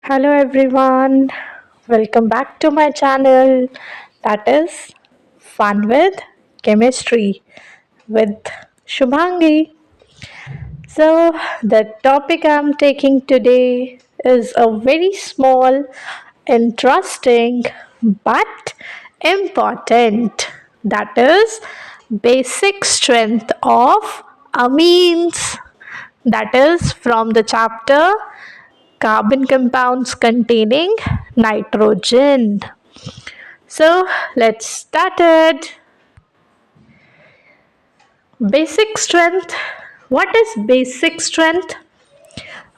Hello everyone, welcome back to my channel that is Fun with Chemistry with Shubhangi. So, the topic I'm taking today is a very small, interesting, but important, that is basic strength of amines, that is from the chapter carbon compounds containing nitrogen. So let's start it. Basic strength. What is basic strength?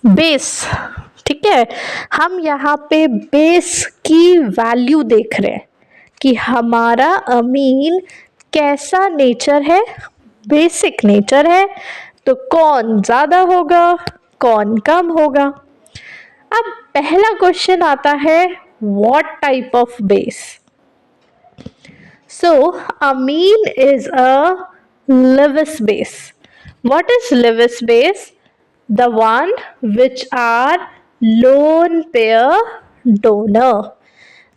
Base, ठीक है। हम यहाँ पे base की value देख रहे हैं कि हमारा अमीन कैसा नेचर है, बेसिक नेचर है, तो कौन ज़्यादा होगा, कौन कम होगा। अब पहला क्वेश्चन आता है, what type of base. So amine is a Lewis base. What is Lewis base? The one which are lone pair donor,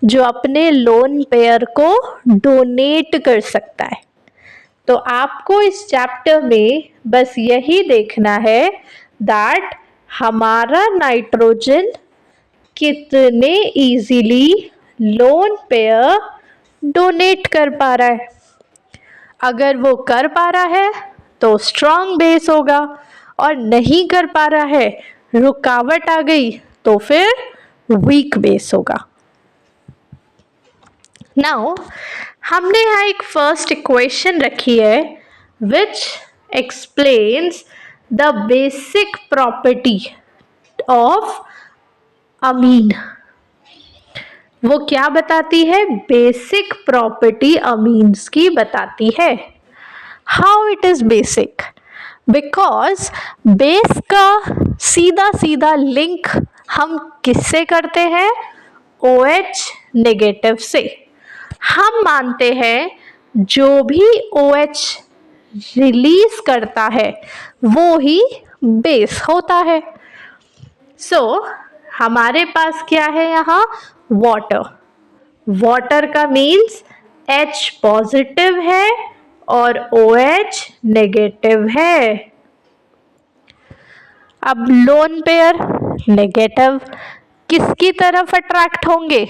जो अपने लोन पेयर को डोनेट कर सकता है। तो आपको इस चैप्टर में बस यही देखना है दैट हमारा नाइट्रोजन कितने इजीली लोन पेयर डोनेट कर पा रहा है। अगर वो कर पा रहा है तो स्ट्रॉन्ग बेस होगा, और नहीं कर पा रहा है, रुकावट आ गई, तो फिर वीक बेस होगा। नाउ हमने यहाँ एक फर्स्ट इक्वेशन रखी है which explains the basic property of amine. वो क्या बताती है? बेसिक प्रॉपर्टी अमीन्स की बताती है। How it is basic? Because base का सीधा सीधा लिंक हम किससे करते हैं? OH नेगेटिव से। हम मानते हैं जो भी OH रिलीज करता है वो ही बेस होता है। सो हमारे पास क्या है यहाँ? वाटर। वाटर का मीन्स H पॉजिटिव है और OH नेगेटिव है। अब लोन पेयर नेगेटिव किसकी तरफ अट्रैक्ट होंगे?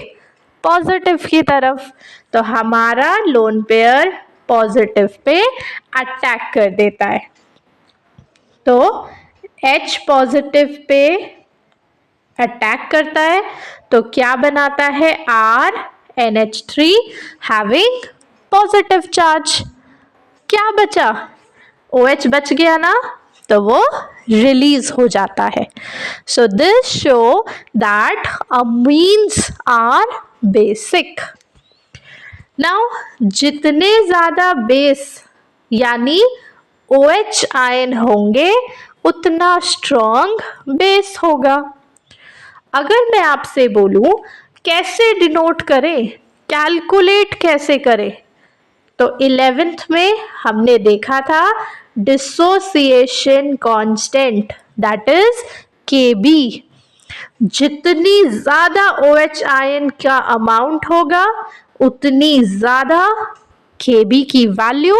पॉजिटिव की तरफ। तो हमारा lone pair positive pay attack कर देता है। तो H पॉजिटिव पे अटैक करता है तो क्या बनाता है? RNH3 having positive charge. क्या बचा? OH बच गया ना, तो वो रिलीज हो जाता है। So this show that amines are basic. Now जितने ज्यादा बेस यानी OH आयन होंगे उतना स्ट्रॉन्ग बेस होगा। अगर मैं आपसे बोलूं कैसे डिनोट करें, कैलकुलेट कैसे करें, तो 11th में हमने देखा था dissociation constant that is Kb। जितनी ज्यादा OH आयन का अमाउंट होगा उतनी ज्यादा Kb की वैल्यू,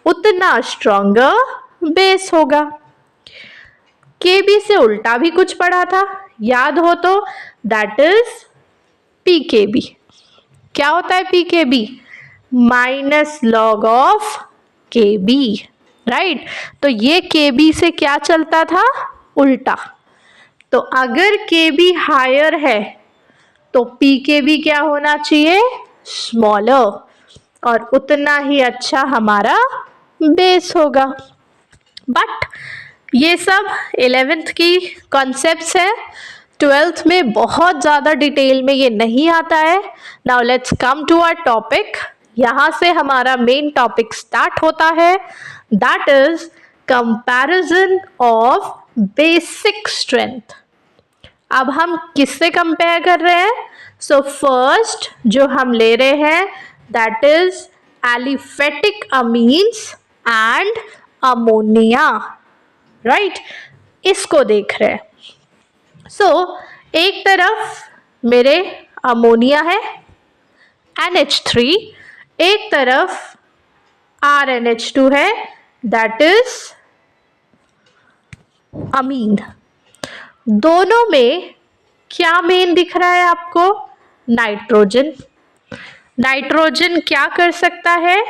उतना स्ट्रॉन्गर बेस होगा। Kb से उल्टा भी कुछ पढ़ा था, याद हो तो, दैट इज Pkb। क्या होता है Pkb? Minus log of Kb, right. तो ये Kb से क्या चलता था? उल्टा। तो अगर Kb हायर है तो Pkb क्या होना चाहिए? स्मॉलर, और उतना ही अच्छा हमारा बेस होगा। बट ये सब 11th की कॉन्सेप्ट्स है, 12th में बहुत ज़्यादा डिटेल में ये नहीं आता है। Now let's come to our topic. यहाँ से हमारा मेन टॉपिक स्टार्ट होता है, that is comparison of basic strength. अब हम किससे कंपेयर कर रहे हैं? सो फर्स्ट जो हम ले रहे हैं that is aliphatic amines and ammonia, right. इसको देख रहे हैं। सो एक तरफ मेरे अमोनिया है NH3, एक तरफ RNH2 है, दैट इज अमीन। दोनों में क्या मेन दिख रहा है आपको? नाइट्रोजन। नाइट्रोजन क्या कर सकता है?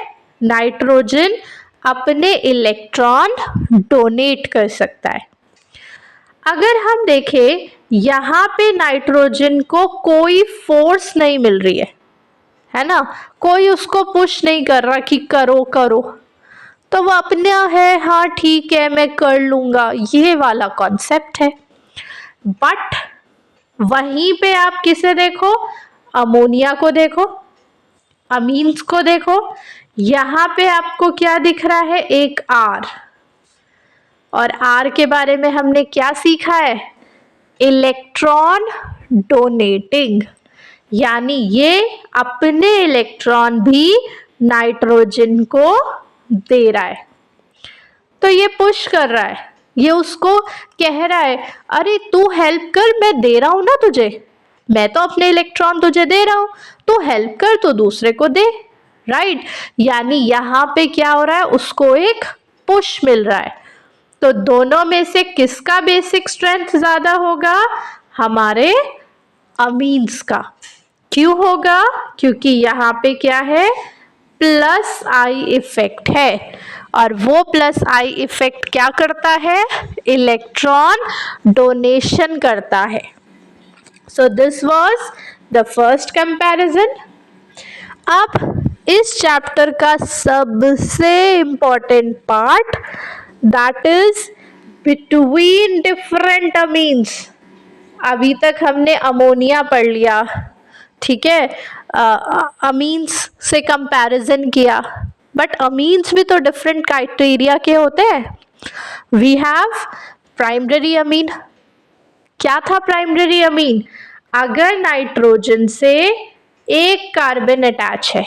नाइट्रोजन अपने इलेक्ट्रॉन डोनेट कर सकता है। अगर हम देखें यहाँ पे नाइट्रोजन को कोई फोर्स नहीं मिल रही है ना, कोई उसको पुश नहीं कर रहा कि करो करो, तो वो अपना है, हाँ ठीक है मैं कर लूंगा, ये वाला कॉन्सेप्ट है। बट वहीं पे आप किसे देखो? अमोनिया को देखो, अमीन्स को देखो, यहाँ पे आपको क्या दिख रहा है? एक R, और R के बारे में हमने क्या सीखा है? इलेक्ट्रॉन डोनेटिंग, यानी ये अपने इलेक्ट्रॉन भी नाइट्रोजन को दे रहा है। तो ये पुश कर रहा है, ये उसको कह रहा है अरे तू हेल्प कर, मैं दे रहा हूं ना तुझे, मैं तो अपने इलेक्ट्रॉन तुझे दे रहा हूं, तू हेल्प कर तो दूसरे को दे, राइट। यानी यहाँ पे क्या हो रहा है? उसको एक पुश मिल रहा है। तो दोनों में से किसका बेसिक स्ट्रेंथ ज्यादा होगा? हमारे अमीन्स का। क्यों होगा? क्योंकि यहाँ पे क्या है? प्लस आई इफेक्ट है, और वो प्लस आई इफेक्ट क्या करता है? इलेक्ट्रॉन डोनेशन करता है। So this was the first comparison. अब इस चैप्टर का सबसे important part, that is between different amines. अभी तक हमने अमोनिया पढ़ लिया, ठीक है, अमीन्स से कंपैरिजन किया, बट अमीन्स भी तो डिफरेंट क्राइटेरिया के होते हैं। We have primary amine. क्या था प्राइमरी अमीन? अगर नाइट्रोजन से एक कार्बन अटैच है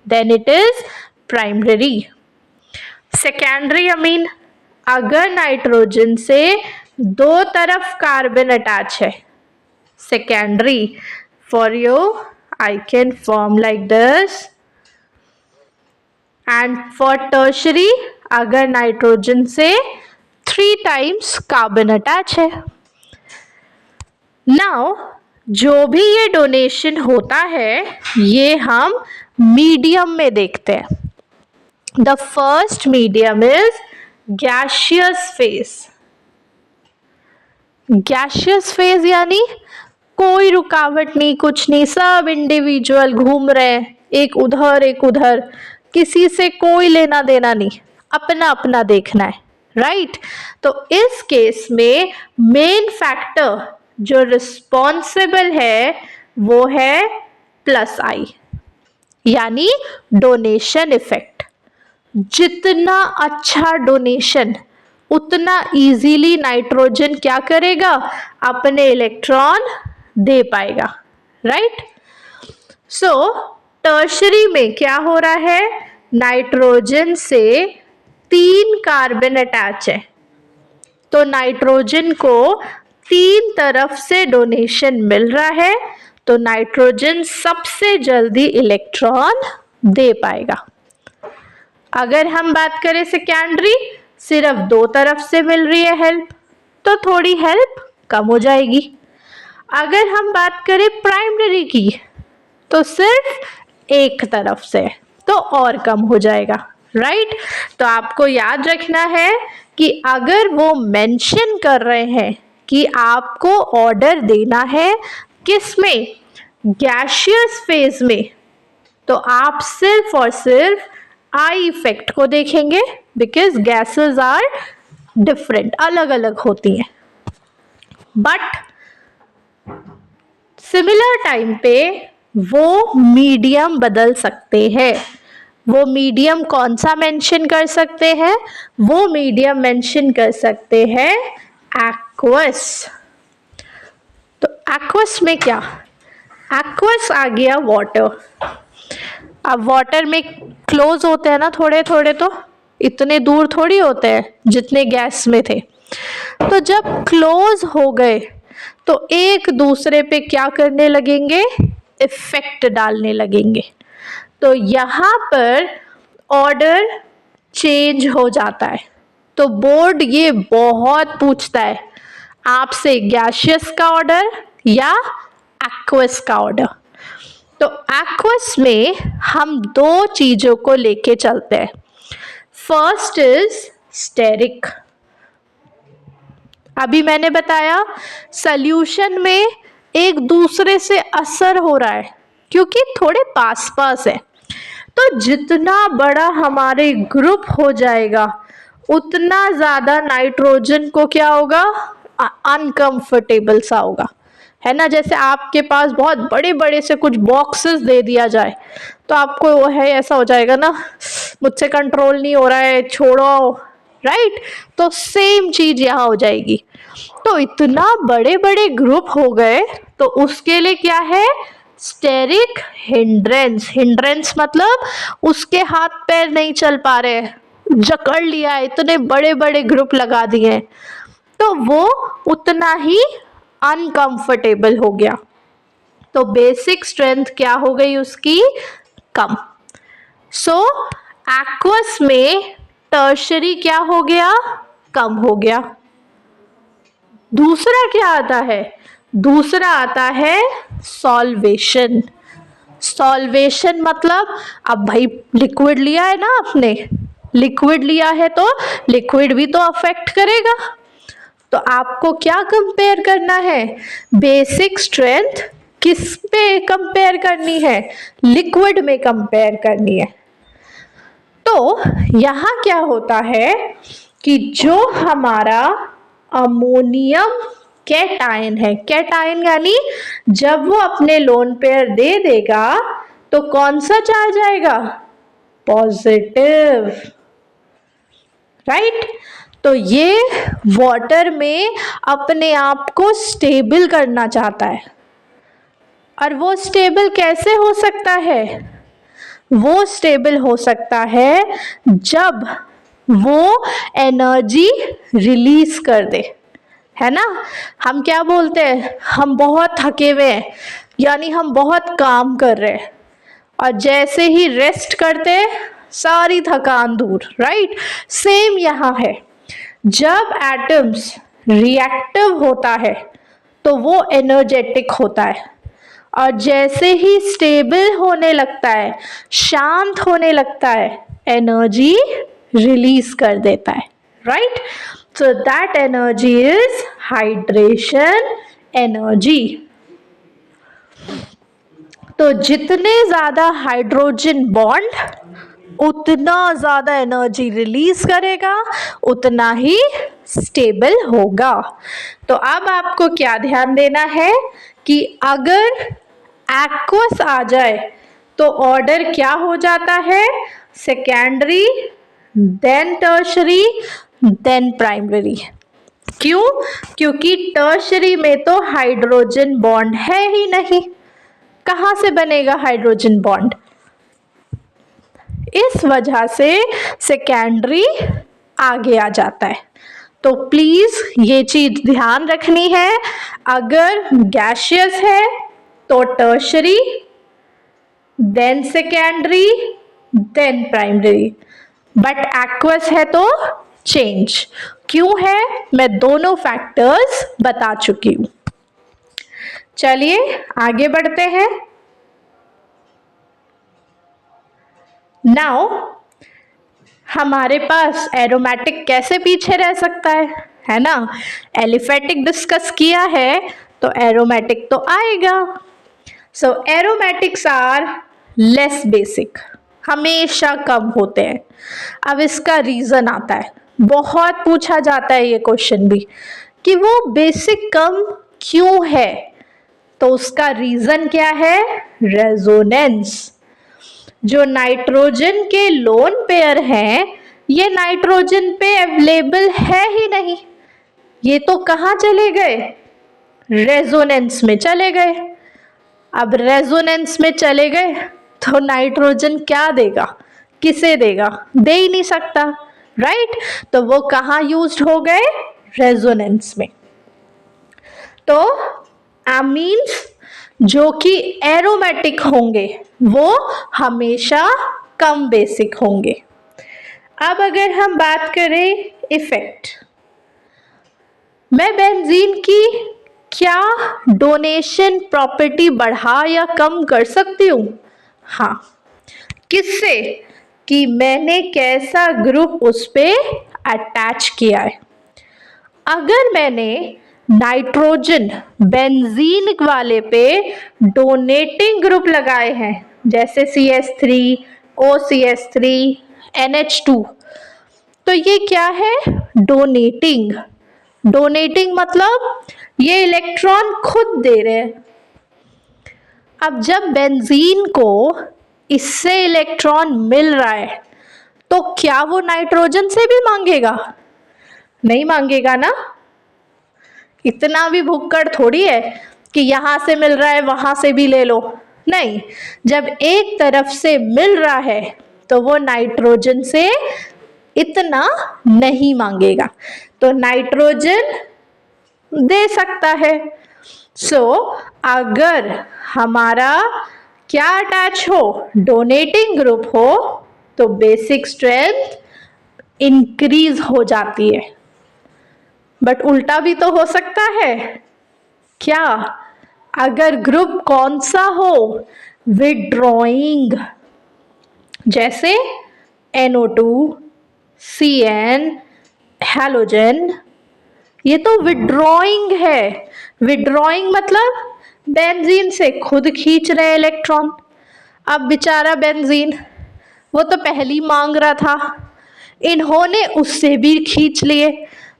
then it is primary. Secondary amine, अगर नाइट्रोजन से दो तरफ कार्बन अटैच है, secondary. For you I can form like this. And for tertiary, अगर नाइट्रोजन से 3 times कार्बन अटैच है। नाउ जो भी ये डोनेशन होता है ये हम मीडियम में देखते हैं। The first medium is gaseous phase. Gaseous phase यानी कोई रुकावट नहीं, कुछ नहीं, सब इंडिविजुअल घूम रहे हैं, एक उधर एक उधर, किसी से कोई लेना देना नहीं, अपना अपना देखना है, राइट। तो इस केस में मेन फैक्टर जो रिस्पॉन्सिबल है वो है प्लस आई, यानी डोनेशन इफेक्ट। जितना अच्छा डोनेशन उतना इजीली नाइट्रोजन क्या करेगा? अपने इलेक्ट्रॉन दे पाएगा, राइट। सो टर्शरी में क्या हो रहा है? नाइट्रोजन से 3 कार्बन अटैच है, तो नाइट्रोजन को 3 तरफ से डोनेशन मिल रहा है, तो नाइट्रोजन सबसे जल्दी इलेक्ट्रॉन दे पाएगा। अगर हम बात करें सेकेंडरी, सिर्फ 2 तरफ से मिल रही है हेल्प, तो थोड़ी हेल्प कम हो जाएगी। अगर हम बात करें प्राइमरी की, तो सिर्फ एक तरफ से, तो और कम हो जाएगा, राइट। तो आपको याद रखना है कि अगर वो मेंशन कर रहे हैं कि आपको ऑर्डर देना है किस में? गैसियस फेज में, तो आप सिर्फ और सिर्फ आई इफेक्ट को देखेंगे, बिकॉज गैसेस आर डिफरेंट, अलग अलग होती हैं। बट सिमिलर टाइम पे वो मीडियम बदल सकते हैं। वो मीडियम कौन सा मेंशन कर सकते हैं? वो मीडियम मेंशन कर सकते हैं एक्वस। तो एक्वस में क्या? एक्वस आ गया वाटर। अब वाटर में क्लोज होते हैं ना थोड़े थोड़े, तो इतने दूर थोड़ी होते हैं जितने गैस में थे। तो जब क्लोज हो गए तो एक दूसरे पे क्या करने लगेंगे, इफेक्ट डालने लगेंगे। तो यहाँ पर ऑर्डर चेंज हो जाता है। तो बोर्ड ये बहुत पूछता है आपसे, गैसियस का ऑर्डर या एक्वस का ऑर्डर। तो एक्वस में हम दो चीजों को लेके चलते हैं। First is steric. अभी मैंने बताया सॉल्यूशन में एक दूसरे से असर हो रहा है क्योंकि थोड़े पास पास है। तो जितना बड़ा हमारे ग्रुप हो जाएगा उतना ज्यादा नाइट्रोजन को क्या होगा, अनकंफर्टेबल सा होगा, है ना। जैसे आपके पास बहुत बड़े बड़े से कुछ बॉक्सेस दे दिया जाए तो आपको वो है ऐसा हो जाएगा ना, मुझसे कंट्रोल नहीं हो रहा है, छोड़ो, राइट। तो सेम चीज यहाँ हो जाएगी। तो इतना बड़े बड़े ग्रुप हो गए तो उसके लिए क्या है, स्टेरिक हिंड्रेंस। हिंड्रेंस मतलब उसके हाथ पैर नहीं चल पा रहे, जकड़ लिया है, इतने बड़े बड़े ग्रुप लगा दिए, तो वो उतना ही अनकंफर्टेबल हो गया। तो बेसिक स्ट्रेंथ क्या हो गई उसकी, कम। सो एक्वस में टर्शरी क्या हो गया, कम हो गया। दूसरा क्या आता है, दूसरा आता है सॉल्वेशन। सॉल्वेशन मतलब अब भाई लिक्विड लिया है ना आपने, लिक्विड लिया है तो लिक्विड भी तो अफेक्ट करेगा। तो आपको क्या कंपेयर करना है, बेसिक स्ट्रेंथ किस पे कंपेयर करनी है, लिक्विड में कंपेयर करनी है। तो यहाँ क्या होता है कि जो हमारा अमोनियम कैटायन है, कैटायन यानी जब वो अपने लोन पेयर दे देगा तो कौन सा चार्ज आएगा, पॉजिटिव, राइट। तो ये वाटर में अपने आप को स्टेबल करना चाहता है। और वो स्टेबल कैसे हो सकता है, वो स्टेबल हो सकता है जब वो एनर्जी रिलीज कर दे, है ना। हम क्या बोलते हैं, हम बहुत थके हुए हैं, यानी हम बहुत काम कर रहे हैं, और जैसे ही रेस्ट करते सारी थकान दूर, राइट। सेम यहाँ है, जब एटम्स रिएक्टिव होता है तो वो एनर्जेटिक होता है, और जैसे ही स्टेबल होने लगता है, शांत होने लगता है, एनर्जी रिलीज कर देता है, right. So that energy is hydration energy. तो जितने ज्यादा हाइड्रोजन बॉन्ड उतना ज्यादा एनर्जी रिलीज करेगा, उतना ही स्टेबल होगा। तो अब आपको क्या ध्यान देना है कि अगर एक्वस आ जाए तो ऑर्डर क्या हो जाता है, secondary, then tertiary, then primary. क्यों, क्योंकि टर्शरी में तो हाइड्रोजन बॉन्ड है ही नहीं, कहाँ से बनेगा हाइड्रोजन बॉन्ड, इस वजह से सेकेंडरी आगे आ जाता है। तो प्लीज ये चीज ध्यान रखनी है, अगर गैसियस है तो tertiary, then secondary, then primary, but aqueous है तो चेंज। क्यों है, मैं दोनों फैक्टर्स बता चुकी हूं। चलिए आगे बढ़ते हैं। नाउ हमारे पास एरोमेटिक कैसे पीछे रह सकता है ना। एलिफेटिक डिस्कस किया है तो एरोमेटिक तो आएगा। सो एरोमेटिक्स आर लेस बेसिक, हमेशा कम होते हैं। अब इसका रीजन आता है, बहुत पूछा जाता है ये क्वेश्चन भी कि वो बेसिक कम क्यों है। तो उसका रीजन क्या है, रेजोनेंस। जो नाइट्रोजन के लोन पेयर हैं ये नाइट्रोजन पे अवेलेबल है ही नहीं, ये तो कहाँ चले गए, रेजोनेंस में चले गए। अब रेजोनेंस में चले गए तो नाइट्रोजन क्या देगा, किसे देगा, दे ही नहीं सकता, राइट। तो वो कहाँ यूज्ड हो गए, रेजोनेंस में। तो अमीन्स जो कि एरोमेटिक होंगे वो हमेशा कम बेसिक होंगे। अब अगर हम बात करें इफेक्ट, मैं बेंजीन की क्या डोनेशन प्रॉपर्टी बढ़ा या कम कर सकती हूँ? हाँ, किससे? कि मैंने कैसा ग्रुप उस पे अटैच किया है। अगर मैंने नाइट्रोजन बेंजीन वाले पे डोनेटिंग ग्रुप लगाए हैं, जैसे CH3, OCH3, NH2, तो ये क्या है? डोनेटिंग। डोनेटिंग मतलब ये इलेक्ट्रॉन खुद दे रहे हैं। अब जब बेंजीन को इससे इलेक्ट्रॉन मिल रहा है तो क्या वो नाइट्रोजन से भी मांगेगा? नहीं मांगेगा ना। इतना भी भुक्कड़ थोड़ी है कि यहां से मिल रहा है वहां से भी ले लो। नहीं, जब एक तरफ से मिल रहा है तो वो नाइट्रोजन से इतना नहीं मांगेगा, तो नाइट्रोजन दे सकता है। सो अगर हमारा क्या अटैच हो? डोनेटिंग ग्रुप हो, तो बेसिक स्ट्रेंथ इंक्रीज हो जाती है। बट उल्टा भी तो हो सकता है। क्या? अगर ग्रुप कौन सा हो? विड्रॉइंग, जैसे NO2, CN, हैलोजन, ये तो विड्रॉइंग है। विड्रॉइंग मतलब बेंजीन से खुद खींच रहे इलेक्ट्रॉन। अब बेचारा बेंजीन वो तो पहली मांग रहा था, इन्होंने उससे भी खींच लिए,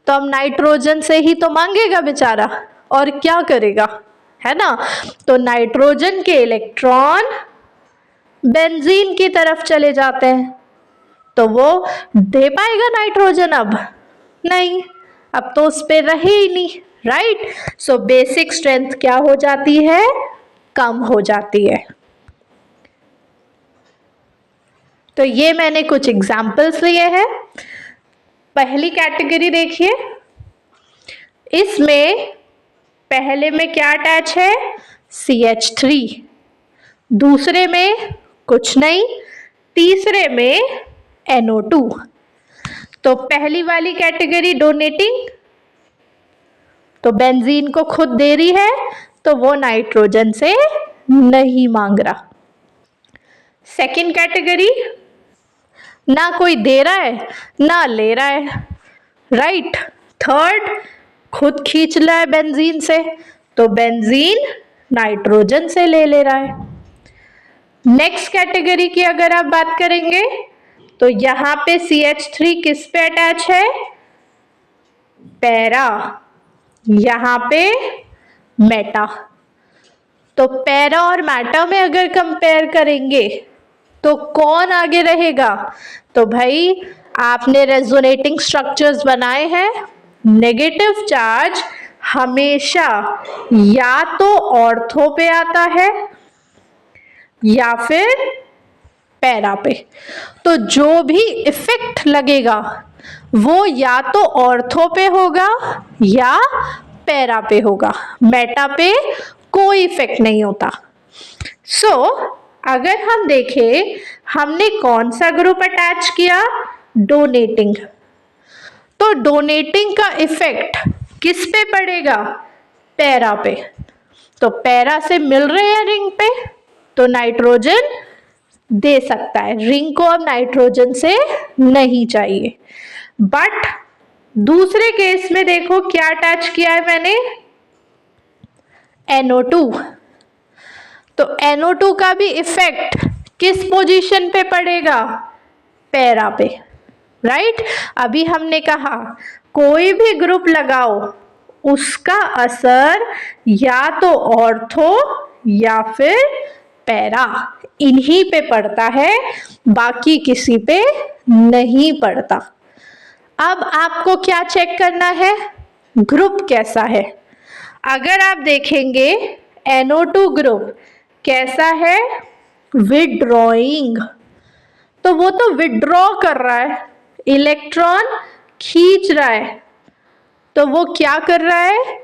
तो अब नाइट्रोजन से ही तो मांगेगा बेचारा, और क्या करेगा, है ना। तो नाइट्रोजन के इलेक्ट्रॉन बेंजीन की तरफ चले जाते हैं, तो वो दे पाएगा नाइट्रोजन? अब नहीं, अब तो उस पे रहे ही नहीं, राइट। सो बेसिक स्ट्रेंथ क्या हो जाती है? कम हो जाती है। तो ये मैंने कुछ एग्जाम्पल्स लिए हैं। पहली कैटेगरी देखिए, इसमें पहले में क्या अटैच है? CH3, दूसरे में कुछ नहीं, तीसरे में NO2। तो पहली वाली कैटेगरी डोनेटिंग, तो बेंजीन को खुद दे रही है, तो वो नाइट्रोजन से नहीं मांग रहा। सेकंड कैटेगरी, ना कोई दे रहा है ना ले रहा है, राइट। थर्ड, खुद खींच रहा है बेंजीन से, तो बेंजीन नाइट्रोजन से ले रहा है। नेक्स्ट कैटेगरी की अगर आप बात करेंगे, तो यहाँ पे CH3 किस पे अटैच है? पैरा, यहाँ पे मेटा। तो पैरा और मेटा में अगर कंपेयर करेंगे तो कौन आगे रहेगा? तो भाई आपने रेजोनेटिंग स्ट्रक्चर्स बनाए हैं, नेगेटिव चार्ज हमेशा या तो ऑर्थो पे आता है या फिर पैरा पे। तो जो भी इफेक्ट लगेगा वो या तो ऑर्थो पे होगा या पैरा पे होगा, मेटा पे कोई इफेक्ट नहीं होता। सो अगर हम देखें, हमने कौन सा ग्रुप अटैच किया? डोनेटिंग। तो डोनेटिंग का इफेक्ट किस पे पड़ेगा? पैरा पे। तो पैरा से मिल रहे हैं रिंग पे, तो नाइट्रोजन दे सकता है। रिंग को अब नाइट्रोजन से नहीं चाहिए। बट दूसरे केस में देखो क्या अटैच किया है मैंने? NO2। तो NO2 का भी इफेक्ट किस पोजीशन पे पड़ेगा? पैरा पे, राइट। अभी हमने कहा कोई भी ग्रुप लगाओ उसका असर या तो ऑर्थो या फिर पैरा, इन्हीं पे पड़ता है, बाकी किसी पे नहीं पड़ता। अब आपको क्या चेक करना है? ग्रुप कैसा है। अगर आप देखेंगे NO2 ग्रुप कैसा है? विड्रॉइंग। तो वो तो विड्रॉ कर रहा है, इलेक्ट्रॉन खींच रहा है, तो वो क्या कर रहा है?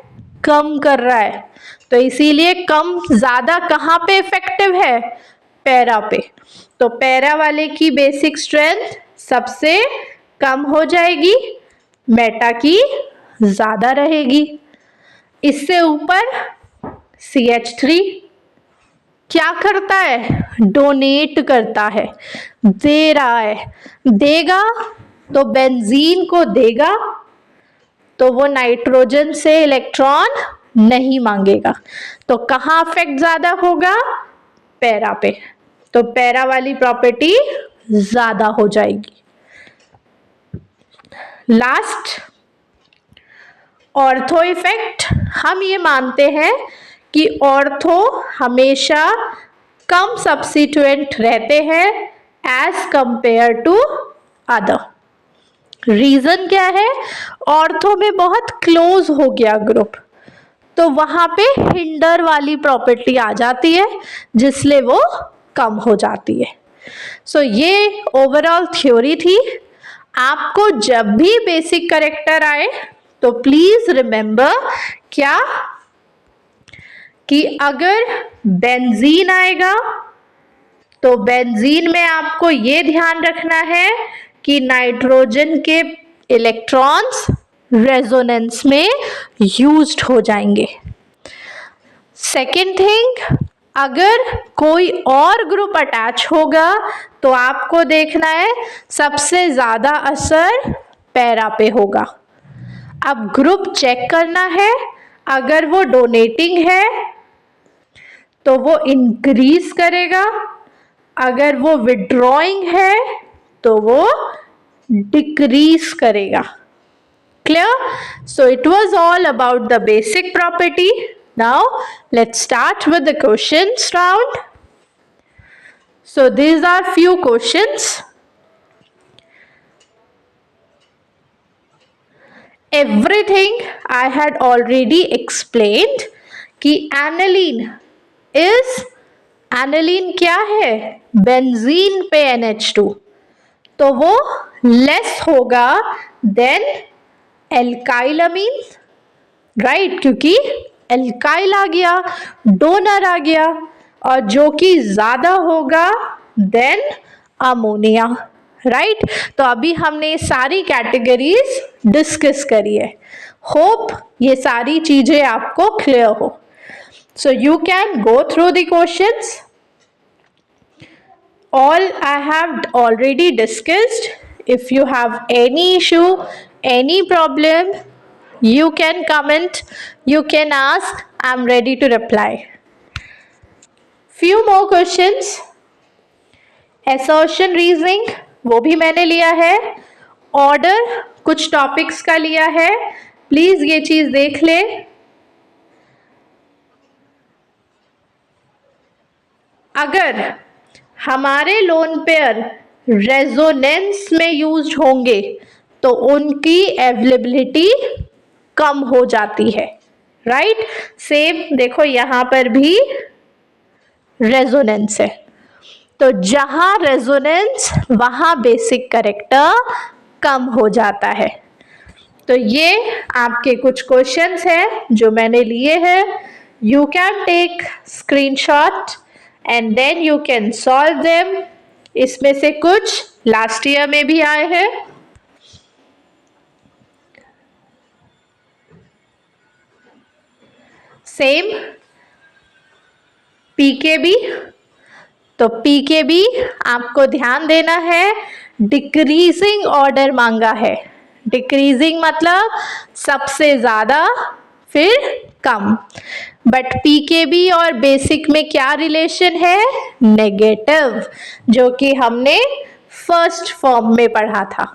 कम कर रहा है, तो इसीलिए कम ज़्यादा कहाँ पे इफेक्टिव है, पैरा पे। तो पैरा वाले की बेसिक स्ट्रेंथ सबसे कम हो जाएगी, मेटा की ज़्यादा रहेगी। इससे ऊपर CH3 क्या करता है, डोनेट करता है, दे रहा है। देगा तो बेंजीन को देगा, तो वो नाइट्रोजन से इलेक्ट्रॉन नहीं मांगेगा। तो कहाँ इफेक्ट ज़्यादा होगा, पैरा पे। तो पैरा वाली प्रॉपर्टी ज़्यादा हो जाएगी। Last, ortho effect. हम ये मानते हैं कि ऑर्थो हमेशा कम सब्स्टिट्यूएंट रहते हैं as compare to other. Reason क्या है, ऑर्थो में बहुत क्लोज हो गया ग्रुप, तो वहां पे हिंडर वाली प्रॉपर्टी आ जाती है, जिसलिए वो कम हो जाती है। सो ये ओवरऑल थ्योरी थी। आपको जब भी बेसिक कैरेक्टर आए तो प्लीज रिमेंबर क्या, कि अगर बेंजीन आएगा तो बेंजीन में आपको ये ध्यान रखना है कि नाइट्रोजन के इलेक्ट्रॉन्स रेजोनेंस में यूज्ड हो जाएंगे। सेकेंड थिंग, अगर कोई और ग्रुप अटैच होगा तो आपको देखना है सबसे ज़्यादा असर पैरा पे होगा। अब ग्रुप चेक करना है, अगर वो डोनेटिंग है तो वो इंक्रीज करेगा, अगर वो विड्रॉइंग है तो वो डिक्रीज करेगा। Clear? So it was all about the basic property. Now let's start with the questions round. So these are few questions. Everything I had already explained कि aniline क्या है, बेंजीन पे NH2, तो वो लेस होगा then alkyl अमीन, right, क्योंकि alkyl आ गया, donor आ गया, और जो कि ज़्यादा होगा देन अमोनिया, राइट। तो अभी हमने सारी कैटेगरीज डिस्कस करी है। होप ये सारी चीज़ें आपको क्लियर हो। So you can go through the questions. All I have already discussed. If you have any issue, any problem, you can comment, you can ask, I'm ready to reply. Few more questions. Assertion reasoning वो भी मैंने लिया है, order कुछ topics का लिया है, please ये चीज देख ले। अगर हमारे लोन पेयर रेजोनेंस में यूज होंगे तो उनकी अवेलेबिलिटी कम हो जाती है, राइट। सेम देखो यहाँ पर भी रेजोनेंस है, तो जहां रेजोनेंस वहां बेसिक कैरेक्टर कम हो जाता है। तो ये आपके कुछ क्वेश्चंस हैं जो मैंने लिए हैं। You can take screenshot and then you can solve them. इसमें से कुछ लास्ट ईयर में भी आए हैं। सेम पीकेबी, तो पीकेबी आपको ध्यान देना है, डिक्रीजिंग ऑर्डर मांगा है। डिक्रीजिंग मतलब सबसे ज्यादा फिर कम, बट पीकेबी और बेसिक में क्या रिलेशन है, नेगेटिव, जो कि हमने फर्स्ट फॉर्म में पढ़ा था।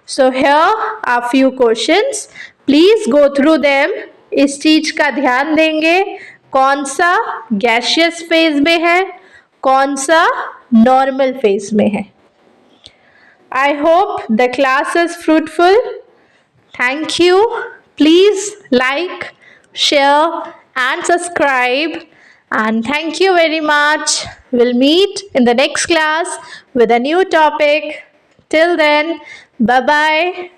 So here are few questions, please go through them. इस चीज का ध्यान देंगे कौन सा गैसियस फेज में है, कौन सा नॉर्मल फेज में है। I hope the class is fruitful. Thank you. Please like, share and subscribe. And thank you very much. We'll meet in the next class with a new topic. Till then, bye-bye.